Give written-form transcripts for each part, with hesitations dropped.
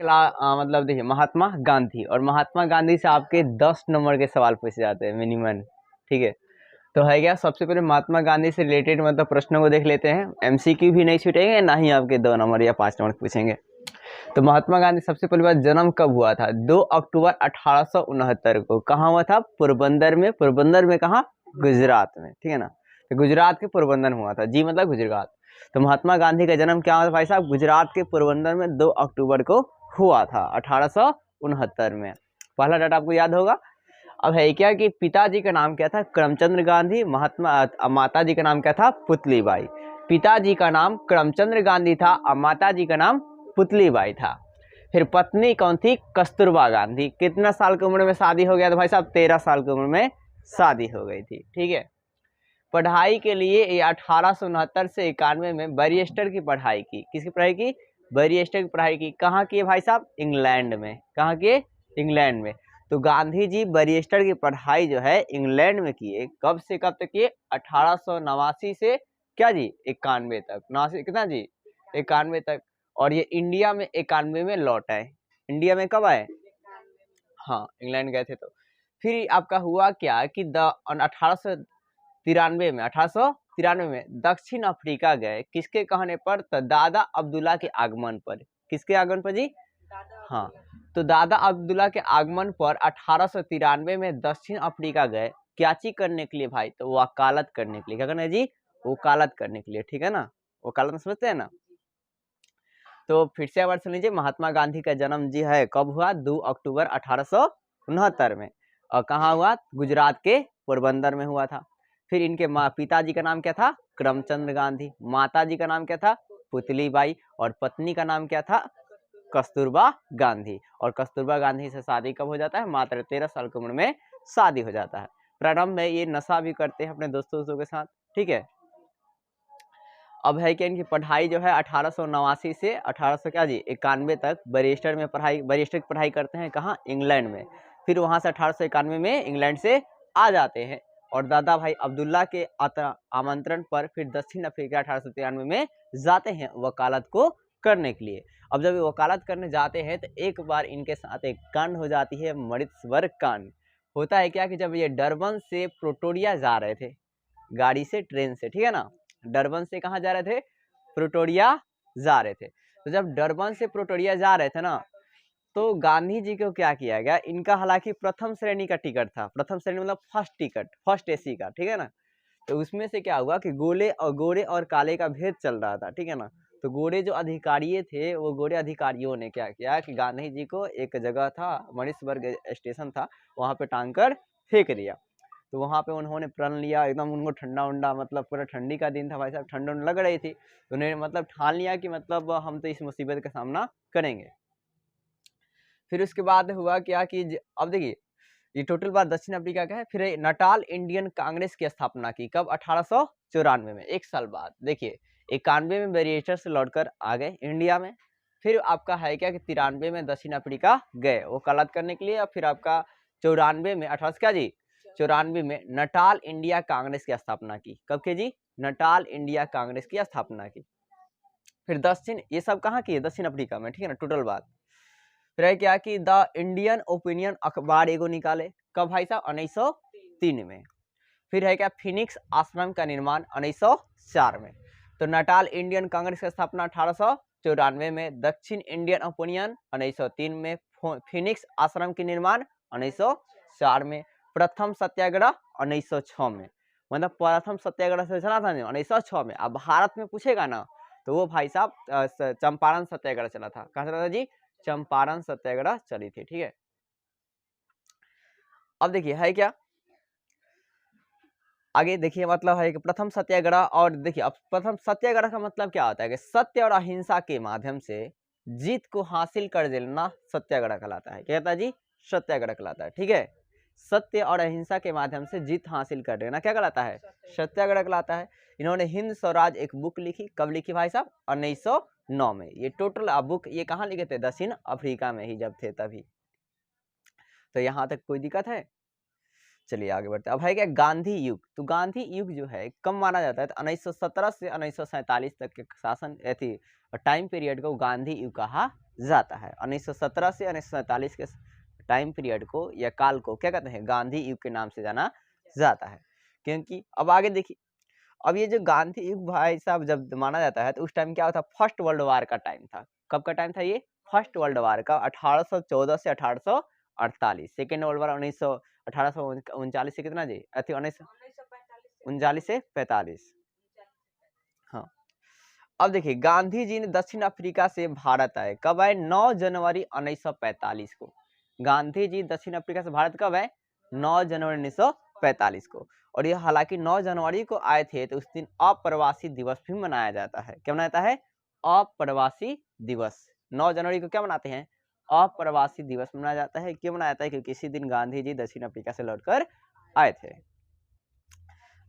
मतलब देखिए महात्मा गांधी, और महात्मा गांधी से आपके 10 नंबर के सवाल पूछे जाते हैं मिनिमम। ठीक है, तो है क्या, सबसे पहले महात्मा गांधी से रिलेटेड मतलब प्रश्नों को देख लेते हैं। एमसीक्यू भी नहीं छूटेंगे, ना ही आपके 2 नंबर या 5 नंबर पूछेंगे। तो महात्मा गांधी सबसे पहली बार जन्म कब हुआ था? 2 अक्टूबर 1869 को। कहाँ हुआ था? पोरबंदर में। पोरबंदर में कहाँ? गुजरात में। ठीक है ना, तो गुजरात के पोरबंदर में हुआ था। जी मतलब गुजरात। तो महात्मा गांधी का जन्म क्या हुआ था भाई साहब? गुजरात के पोरबंदर में 2 अक्टूबर को हुआ था 1869 में। पहला डाटा आपको याद होगा। अब है क्या कि पिताजी का नाम क्या था? करमचंद गांधी। माता जी का नाम क्या था? पुतलीबाई। पिताजी का नाम करमचंद गांधी था और माता जी का नाम पुतलीबाई था। फिर पत्नी कौन थी? कस्तूरबा गांधी। कितना साल की उम्र में शादी हो गया था भाई साहब? 13 साल की उम्र में शादी हो गई थी। ठीक है, पढ़ाई के लिए ये 1869 से 91 में बैरिस्टर की पढ़ाई की। किसकी पढ़ाई की? बैरिस्टर की पढ़ाई की। कहाँ की है भाई साहब? इंग्लैंड में। कहाँ की? इंग्लैंड में। तो गांधी जी बैरिस्टर की पढ़ाई जो है इंग्लैंड में किए। कब से कब तक किए? 1889 से क्या जी? 91 तक। 89 कितना जी? 91 तक। और ये इंडिया में 91 में लौट आए। इंडिया में कब आए? हाँ, इंग्लैंड गए थे। तो फिर आपका हुआ क्या कि 1893 में दक्षिण अफ्रीका गए। किसके कहने पर? तो दादा अब्दुल्ला के आगमन पर। किसके आगमन पर जी? हाँ, तो दादा अब्दुल्ला के आगमन पर 1893 में दक्षिण अफ्रीका गए। क्या चीज करने के लिए भाई? तो वकालत करने के लिए। क्या करना है जी? वकालत करने के लिए। ठीक है ना, वकालत में समझते हैं ना। तो फिर से एक बार सुन लीजिए, महात्मा गांधी का जन्म जी है कब हुआ? 2 अक्टूबर 1869 में। और कहाँ हुआ? गुजरात के पोरबंदर में हुआ था। फिर इनके पिताजी का नाम क्या था? करमचंद गांधी। माता जी का नाम क्या था? पुतलीबाई। और पत्नी का नाम क्या था? कस्तूरबा गांधी। और कस्तूरबा गांधी से शादी कब हो जाता है? मात्र 13 साल की उम्र में शादी हो जाता है। प्रारंभ में ये नशा भी करते हैं अपने दोस्तों के साथ। ठीक है, अब है कि इनकी पढ़ाई जो है 1889 से 1800 क्या जी 91 तक बैरिस्टर की पढ़ाई करते हैं। कहाँ? इंग्लैंड में। फिर वहां से 1891 में इंग्लैंड से आ जाते हैं और दादा भाई अब्दुल्ला के आमंत्रण पर फिर दक्षिण अफ्रीका 1893 में जाते हैं वकालत को करने के लिए। अब जब वकालत करने जाते हैं तो एक बार इनके साथ एक कांड हो जाती है, मृतसवर कांड। होता है क्या कि जब ये डरबन से प्रिटोरिया जा रहे थे गाड़ी से, ट्रेन से, ठीक है ना, डरबन से कहाँ जा रहे थे? प्रिटोरिया जा रहे थे। तो जब डरबन से प्रिटोरिया जा रहे थे ना, तो गांधी जी को क्या किया गया? इनका हालांकि प्रथम श्रेणी का टिकट था। प्रथम श्रेणी मतलब फर्स्ट टिकट, फर्स्ट एसी का। ठीक है ना, तो उसमें से क्या हुआ कि गोरे और काले का भेद चल रहा था। ठीक है ना, तो गोरे जो अधिकारी थे, वो गोरे अधिकारियों ने क्या किया कि गांधी जी को एक जगह था, मणिसबर्ग स्टेशन था, वहां पे टांग कर फेंक दिया। तो वहां पे उन्होंने प्रण लिया एकदम। उनको ठंडा उंडा, मतलब पूरा ठंडी का दिन था भाई साहब, ठंड लग रही थी। तो उन्होंने मतलब ठान लिया कि मतलब हम तो इस मुसीबत का सामना करेंगे। फिर उसके बाद हुआ क्या कि अब देखिए, ये टोटल बात दक्षिण अफ्रीका का है। फिर नटाल इंडियन कांग्रेस की स्थापना की। कब? 1894 में, 1 साल बाद। देखिए 91 में बैरिस्टर से लौटकर आ गए इंडिया में। फिर आपका है क्या कि 93 में दक्षिण अफ्रीका गए वकालत करने के लिए। और फिर आपका 94 में 18 क्या जी 94 में नटाल इंडिया कांग्रेस की स्थापना की। कब के जी? नटाल इंडिया कांग्रेस की स्थापना की। फिर ये सब कहाँ की है? दक्षिण अफ्रीका में। ठीक है ना, टोटल बात। फिर है क्या कि द इंडियन ओपिनियन अखबार एगो निकाले। कब भाई साहब? 1903 में। फिर है क्या? फिनिक्स आश्रम का निर्माण 1904 में। तो नटाल इंडियन कांग्रेस की स्थापना 1894 में। दक्षिण इंडियन ओपिनियन 1903 में। फिनिक्स आश्रम की निर्माण 1904 में। प्रथम सत्याग्रह 1906 में। मतलब प्रथम सत्याग्रह से चला था 1906 में। अब भारत में पूछेगा ना, तो वो भाई साहब चंपारण सत्याग्रह चला था। कहाँ चला था जी? चंपारण सत्याग्रह चली थी। ठीक है, अब देखिए है क्या, आगे देखिए, मतलब है कि प्रथम सत्याग्रह। और देखिए अब प्रथम सत्याग्रह का मतलब क्या होता है कि सत्य और अहिंसा के माध्यम से जीत को हासिल कर लेना सत्याग्रह कहलाता है। क्या कहता है जी? सत्याग्रह कहलाता है। ठीक है, सत्य और अहिंसा के माध्यम से जीत हासिल कर लेना क्या कहलाता है? सत्याग्रह कहलाता है। इन्होंने हिंद स्वराज एक बुक लिखी। कब लिखी भाई साहब? 1909 में। ये टोटल बुक ये कहाँ लिखे थे? दक्षिण अफ्रीका में ही जब थे तभी। तो यहाँ तक कोई दिक्कत है? चलिए आगे बढ़ते हैं। अब है क्या गांधी युग। तो गांधी युग जो है कब माना जाता है, तो 1917 से 1947 तक के शासन थी टाइम पीरियड को गांधी युग कहा जाता है। 1917 से 1947 के टाइम पीरियड को या काल को क्या कहते हैं, गांधी युग के नाम से जाना जाता है। क्योंकि अब आगे देखिए, अब ये जो गांधी युग भाई साहब जब माना जाता है तो उस टाइम क्या होता, फर्स्ट वर्ल्ड वार का टाइम था। कब का टाइम था ये, फर्स्ट वर्ल्ड वार का, 1814 से 1848। सेकेंड वर्ल्ड वार 1839 से कितना जी, 1939 से 45। हाँ, अब देखिए गांधी जी ने दक्षिण अफ्रीका से भारत आए, कब आए, 9 जनवरी 1945 को। गांधी जी दक्षिण अफ्रीका से भारत कब आए, 9 जनवरी 1945 को। और ये हालांकि 9 जनवरी को आए थे, तो उस दिन अप्रवासी दिवस भी मनाया जाता है। क्या मनाया जाता है, अप्रवासी दिवस। 9 जनवरी को क्या मनाते हैं, अप्रवासी दिवस मनाया जाता है। क्यों मनाया जाता है, क्योंकि इसी दिन गांधी जी दक्षिण अफ्रीका से लौटकर आए थे।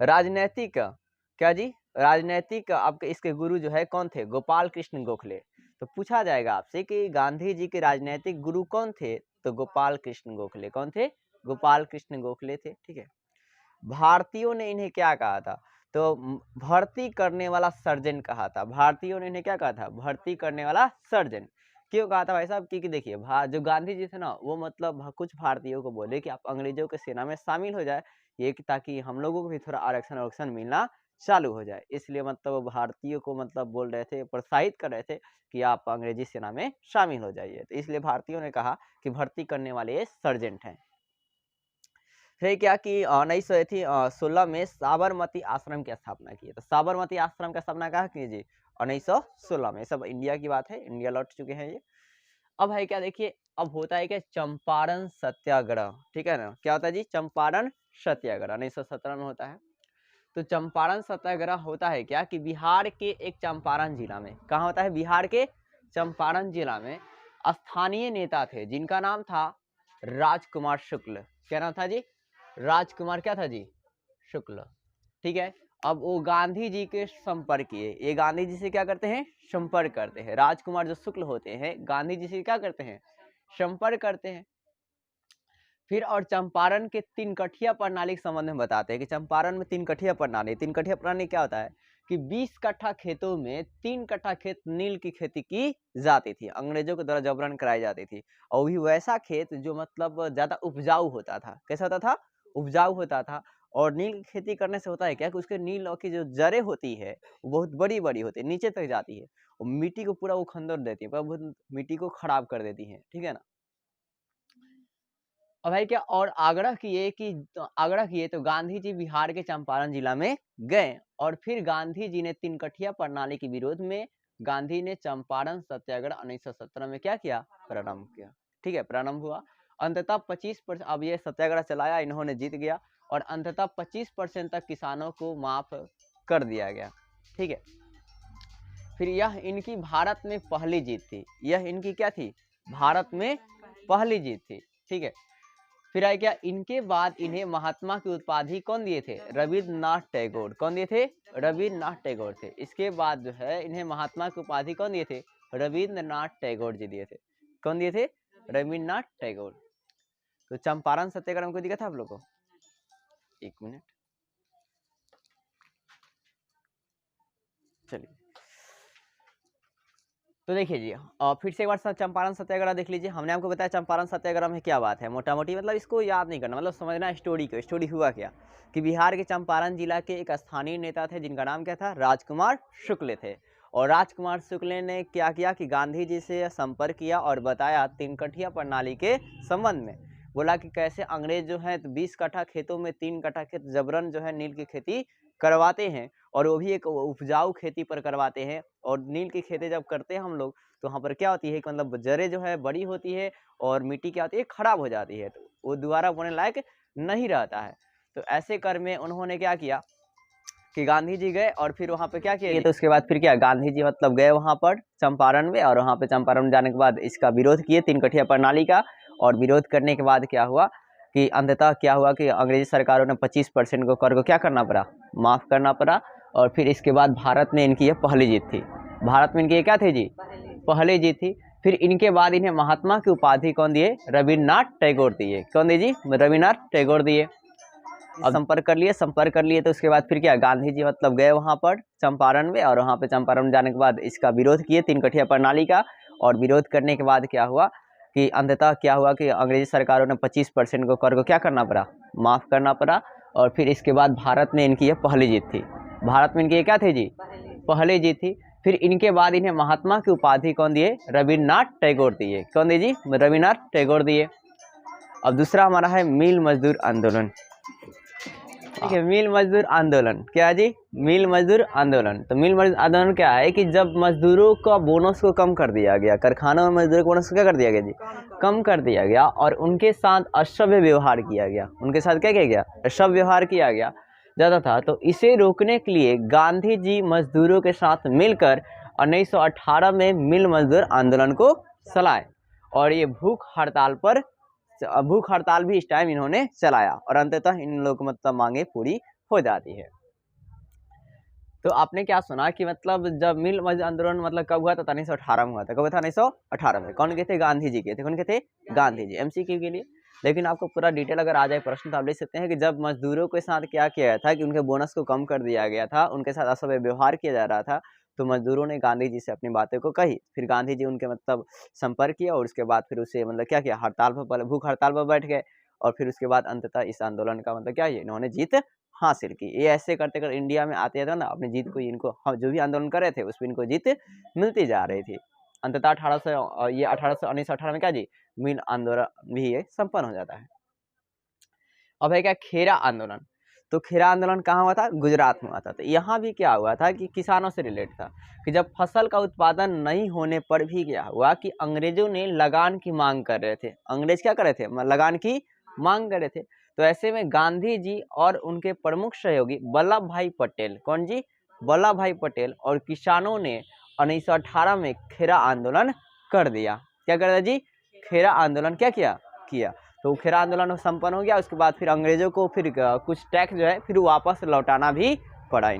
राजनैतिक क्या जी, राजनैतिक आपके इसके गुरु जो है कौन थे, गोपाल कृष्ण गोखले। तो पूछा जाएगा आपसे कि गांधी जी के राजनैतिक गुरु कौन थे, तो गोपाल कृष्ण गोखले। कौन थे, गोपाल कृष्ण गोखले थे। ठीक है, भारतीयों ने इन्हें क्या कहा था, तो भर्ती करने वाला सर्जन कहा था। भारतीयों ने इन्हें क्या कहा था, भर्ती करने वाला सर्जन। क्यों कहा था भाई साहब, क्योंकि देखिए जो गांधी जी थे ना, वो मतलब कुछ भारतीयों को बोले कि आप अंग्रेजों के सेना में शामिल हो जाए, ये ताकि हम लोगों को भी थोड़ा आरक्षण मिलना चालू हो जाए। इसलिए मतलब भारतीयों को मतलब बोल रहे थे, प्रोत्साहित कर रहे थे कि आप अंग्रेजी सेना में शामिल हो जाइए। तो इसलिए भारतीयों ने कहा कि भर्ती करने वाले ये सर्जेंट हैं। फिर क्या कि 1916 में साबरमती आश्रम की स्थापना की है। तो साबरमती आश्रम का स्थापना कहा की जी, 1916 में। सब इंडिया की बात है, इंडिया लौट चुके हैं ये। अब है क्या, देखिए अब होता है क्या, चंपारण सत्याग्रह। ठीक है ना, क्या होता है जी, चंपारण सत्याग्रह 1917 में होता है। तो चंपारण सत्याग्रह होता है क्या कि बिहार के एक चंपारण जिला में, कहाँ होता है, बिहार के चंपारण जिला में स्थानीय नेता थे जिनका नाम था राजकुमार शुक्ल। क्या नाम था जी, राजकुमार क्या था जी, शुक्ल। ठीक है, अब वो गांधी जी के संपर्क किए, ये गांधी जी से क्या करते हैं, संपर्क करते हैं। राजकुमार जो शुक्ल होते हैं गांधी जी से क्या करते हैं, संपर्क करते हैं। फिर और चंपारण के तीन कठिया प्रणाली के संबंध में बताते हैं कि चंपारण में तीन कठिया प्रणाली। तीन कठिया प्रणाली क्या होता है कि 20 कट्ठा खेतों में 3 कट्ठा खेत नील की खेती की जाती थी, अंग्रेजों के द्वारा जबरन कराई जाती थी। और भी वैसा खेत जो मतलब ज्यादा उपजाऊ होता था। कैसा होता था, उपजाऊ होता था। और नील की खेती करने से होता है क्या कि उसके नील की जो जड़ें होती है वो बहुत बड़ी बड़ी होती है, नीचे तक जाती है और मिट्टी को पूरा वो खंदर देती है, बहुत मिट्टी को खराब कर देती है। ठीक है ना। और भाई क्या, और आग्रह किए तो गांधी जी बिहार के चंपारण जिला में गए और फिर गांधी जी ने तीन कठिया प्रणाली के विरोध में गांधी ने चंपारण सत्याग्रह 1917 में क्या किया, प्रारंभ किया। ठीक है, प्रारंभ हुआ। अंततः 25%, अब ये सत्याग्रह चलाया, इन्होंने जीत गया और अंततः 25% तक किसानों को माफ कर दिया गया। ठीक है, फिर यह इनकी भारत में पहली जीत थी। यह इनकी क्या थी, भारत में पहली जीत थी। ठीक है, फिर आए क्या, इनके बाद इन्हें महात्मा की उपाधि कौन दिए थे, रविन्द्रनाथ टैगोर। कौन दिए थे, रविन्द्रनाथ टैगोर थे। इसके बाद जो है इन्हें महात्मा की उपाधि कौन दिए थे, रविन्द्रनाथ टैगोर जी दिए थे। कौन दिए थे, रविन्द्रनाथ टैगोर। तो चंपारण सत्याग्रह को दिखा था आप लोग को, एक मिनट चलिए। तो देखिए जी, और फिर से एक बार चंपारण सत्याग्रह देख लीजिए। हमने आपको बताया चंपारण सत्याग्रह में क्या बात है, मोटा मोटी मतलब इसको याद नहीं करना, मतलब समझना स्टोरी को। स्टोरी हुआ क्या कि बिहार के चंपारण जिला के एक स्थानीय नेता थे जिनका नाम क्या था, राजकुमार शुक्ल थे। और राजकुमार शुक्ल ने क्या किया कि गांधी जी से संपर्क किया और बताया तीन कठिया प्रणाली के संबंध में। बोला कि कैसे अंग्रेज जो है 20 कट्ठा खेतों में 3 कट्ठा खेत जबरन जो है नील की खेती करवाते हैं और वो भी एक उपजाऊ खेती पर करवाते हैं। और नील की खेती जब करते हैं हम लोग तो वहाँ पर क्या होती है कि मतलब जड़ें जो है बड़ी होती है और मिट्टी क्या होती है, खराब हो जाती है, तो वो दोबारा बोने लायक नहीं रहता है। तो ऐसे कर में उन्होंने क्या किया कि गांधी जी गए और फिर वहाँ पे क्या किया, तो उसके बाद फिर क्या, गांधी जी मतलब गए वहाँ पर चंपारण में और वहाँ पे चंपारण में जाने के बाद इसका विरोध किए, तीन कठिया प्रणाली का। और विरोध करने के बाद क्या हुआ कि अंततः क्या हुआ कि अंग्रेजी सरकारों ने 25% को कर को क्या करना पड़ा, माफ करना पड़ा। और फिर इसके बाद भारत में इनकी ये पहली जीत थी। भारत में इनकी ये क्या थी जी, पहली जीत थी। फिर इनके बाद इन्हें महात्मा की उपाधि कौन दिए, रविन्द्रनाथ टैगोर दिए। कौन दिए जी, रविन्द्रनाथ टैगोर दिए। अब संपर्क कर लिए तो उसके बाद फिर क्या, गांधी जी मतलब गए वहाँ पर चंपारण में, और वहाँ पे चंपारण में जाने के बाद इसका विरोध किए, तीन कठिया प्रणाली का। और विरोध करने के बाद क्या हुआ कि अंततः क्या हुआ कि अंग्रेजी सरकारों ने 25% को कर को क्या करना पड़ा, माफ़ करना पड़ा। और फिर इसके बाद भारत में इनकी ये पहली जीत थी। भारत में इनकी ये क्या थी जी, पहली जीत थी। फिर इनके बाद इन्हें महात्मा की उपाधि कौन दिए, रविन्द्रनाथ टैगोर दिए। कौन दिए जी, रविन्द्रनाथ टैगोर दिए। अब दूसरा हमारा है मिल मजदूर आंदोलन। ठीक है, मिल मजदूर आंदोलन क्या है जी, मिल मजदूर आंदोलन। तो मिल मजदूर आंदोलन क्या है कि जब मजदूरों का बोनस को कम कर दिया गया, कारखानों में मजदूरों को बोनस को क्या कर दिया गया जी, कम कर दिया गया, और उनके साथ असभ्य व्यवहार किया गया। उनके साथ क्या किया गया, असभ्य व्यवहार किया गया ज़्यादा था। तो इसे रोकने के लिए गांधी जी मजदूरों के साथ मिलकर 1918 में मिल मजदूर आंदोलन को चलाए। और ये भूख हड़ताल भी इस टाइम इन्होंने चलाया, और अंततः इन लोगों को मतलब मांगे पूरी हो जाती है। तो आपने क्या सुना कि मतलब जब मिल मजदूर आंदोलन मतलब कब हुआ था, 1918 में हुआ था। कब था, 1918 में। कौन के थे, गांधी जी के थे। कौन के थे, गांधी जी। एमसीक्यू के लिए, लेकिन आपको पूरा डिटेल अगर आ जाए प्रश्न तो आप देख सकते हैं कि जब मजदूरों के साथ क्या किया गया था कि उनके बोनस को कम कर दिया गया था, उनके साथ असभ्य व्यवहार किया जा रहा था, तो मजदूरों ने गांधी जी से अपनी बातें को कही। फिर गांधी जी उनके मतलब संपर्क किया, और उसके बाद फिर उसे मतलब क्या किया, हड़ताल पर, पहले भूख हड़ताल पर बैठ गए, और फिर उसके बाद अंततः इस आंदोलन का मतलब क्या, इन्होंने जीत हासिल की। ये ऐसे करते कर इंडिया में आते थे ना, अपनी जीत को इनको जो भी आंदोलन कर रहे थे उसमें इनको जीत मिलती जा रही थी। अंततः 1918 में क्या जी, मिल आंदोलन भी ये संपन्न हो जाता है। अब है क्या, खेरा आंदोलन। तो खेरा आंदोलन कहाँ हुआ था, गुजरात में हुआ था। तो यहाँ भी क्या हुआ था कि किसानों से रिलेट था कि जब फसल का उत्पादन नहीं होने पर भी क्या हुआ कि अंग्रेजों ने लगान की मांग कर रहे थे। अंग्रेज क्या कर रहे थे, लगान की मांग कर रहे थे। तो ऐसे में गांधी जी और उनके प्रमुख सहयोगी वल्लभ भाई पटेल, कौन जी, वल्लभ भाई पटेल, और किसानों ने 1918 में खेरा आंदोलन कर दिया। क्या कर दिया जी, खेरा आंदोलन क्या किया। तो खेरा आंदोलन संपन्न हो गया। उसके बाद फिर अंग्रेजों को फिर कुछ टैक्स जो है फिर वापस लौटाना भी पड़ा।